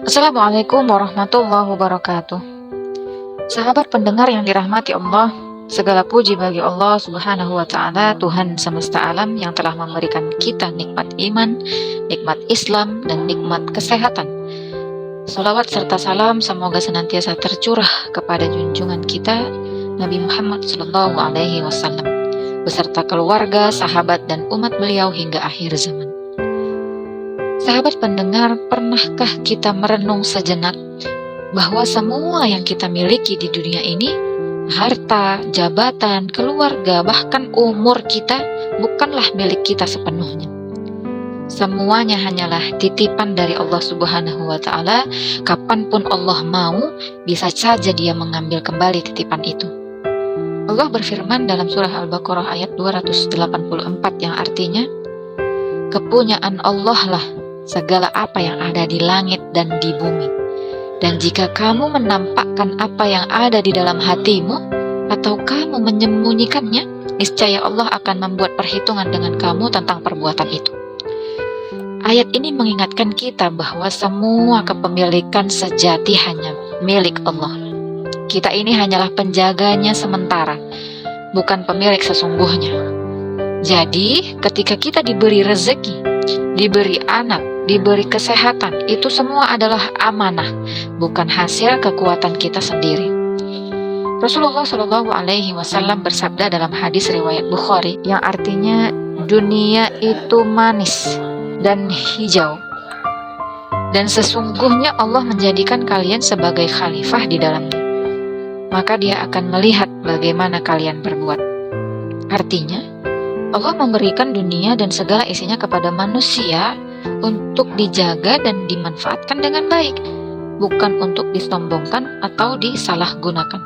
Assalamualaikum warahmatullahi wabarakatuh. Sahabat pendengar yang dirahmati Allah, segala puji bagi Allah Subhanahu wa Ta'ala, Tuhan semesta alam yang telah memberikan kita nikmat iman, nikmat Islam, dan nikmat kesehatan. Salawat serta salam semoga senantiasa tercurah kepada junjungan kita Nabi Muhammad Sallallahu Alaihi Wasallam beserta keluarga, sahabat, dan umat beliau hingga akhir zaman. Sahabat pendengar, pernahkah kita merenung sejenak bahwa semua yang kita miliki di dunia ini, harta, jabatan, keluarga, bahkan umur kita, bukanlah milik kita sepenuhnya. Semuanya hanyalah titipan dari Allah Subhanahu wa Ta'ala. Kapanpun Allah mau, bisa saja Dia mengambil kembali titipan itu. Allah berfirman dalam surah Al-Baqarah ayat 284 yang artinya, kepunyaan Allah lah segala apa yang ada di langit dan di bumi. Dan jika kamu menampakkan apa yang ada di dalam hatimu, atau kamu menyembunyikannya, niscaya Allah akan membuat perhitungan dengan kamu tentang perbuatan itu. Ayat ini mengingatkan kita bahwa semua kepemilikan sejati hanya milik Allah. Kita ini hanyalah penjaganya sementara, bukan pemilik sesungguhnya. Jadi, ketika kita diberi rezeki, diberi anak, diberi kesehatan, itu semua adalah amanah, bukan hasil kekuatan kita sendiri. Rasulullah Shallallahu Alaihi Wasallam bersabda dalam hadis riwayat Bukhari yang artinya, dunia itu manis dan hijau, dan sesungguhnya Allah menjadikan kalian sebagai khalifah di dalamnya. Maka Dia akan melihat bagaimana kalian berbuat. Artinya, Allah memberikan dunia dan segala isinya kepada manusia untuk dijaga dan dimanfaatkan dengan baik, bukan untuk disombongkan atau disalahgunakan.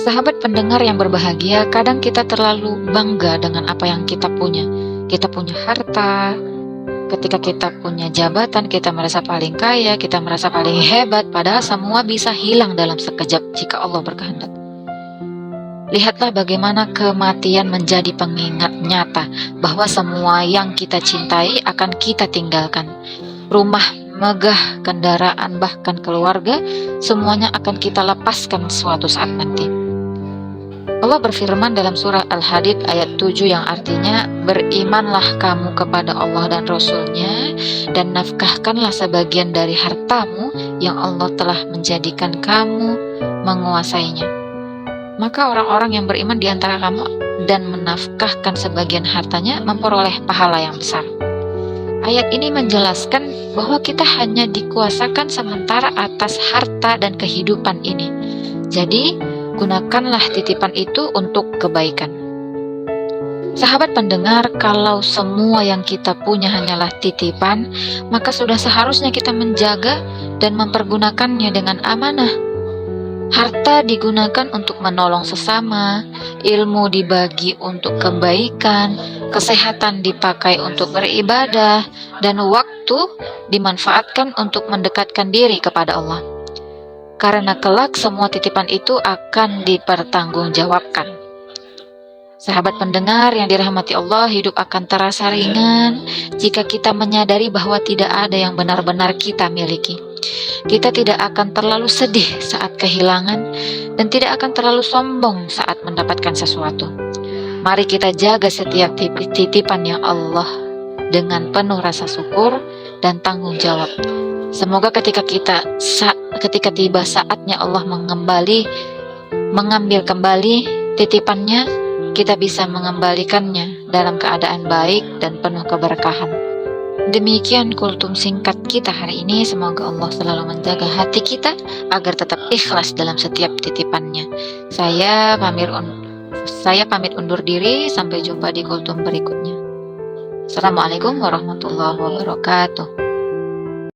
Sahabat pendengar yang berbahagia, kadang kita terlalu bangga dengan apa yang kita punya. Kita punya harta, ketika kita punya jabatan, kita merasa paling kaya, kita merasa paling hebat, padahal semua bisa hilang dalam sekejap jika Allah berkehendak. Lihatlah bagaimana kematian menjadi pengingat nyata bahwa semua yang kita cintai akan kita tinggalkan. Rumah, megah, kendaraan, bahkan keluarga, semuanya akan kita lepaskan suatu saat nanti. Allah berfirman dalam surah Al-Hadid ayat 7 yang artinya, berimanlah kamu kepada Allah dan Rasul-Nya, dan nafkahkanlah sebagian dari hartamu yang Allah telah menjadikan kamu menguasainya. Maka orang-orang yang beriman di antara kamu dan menafkahkan sebagian hartanya memperoleh pahala yang besar. Ayat ini menjelaskan bahwa kita hanya dikuasakan sementara atas harta dan kehidupan ini. Jadi, gunakanlah titipan itu untuk kebaikan. Sahabat pendengar, kalau semua yang kita punya hanyalah titipan, maka sudah seharusnya kita menjaga dan mempergunakannya dengan amanah. Harta digunakan untuk menolong sesama, ilmu dibagi untuk kebaikan, kesehatan dipakai untuk beribadah, dan waktu dimanfaatkan untuk mendekatkan diri kepada Allah. Karena kelak semua titipan itu akan dipertanggungjawabkan. Sahabat pendengar yang dirahmati Allah, hidup akan terasa ringan jika kita menyadari bahwa tidak ada yang benar-benar kita miliki. Kita tidak akan terlalu sedih saat kehilangan dan tidak akan terlalu sombong saat mendapatkan sesuatu. Mari kita jaga setiap titipan yang Allah dengan penuh rasa syukur dan tanggung jawab. Semoga ketika tiba saatnya Allah mengambil kembali titipannya, kita bisa mengembalikannya dalam keadaan baik dan penuh keberkahan. Demikian kultum singkat kita hari ini. Semoga Allah selalu menjaga hati kita agar tetap ikhlas dalam setiap titipannya. Saya pamit undur diri. Sampai jumpa di kultum berikutnya. Assalamualaikum warahmatullahi wabarakatuh.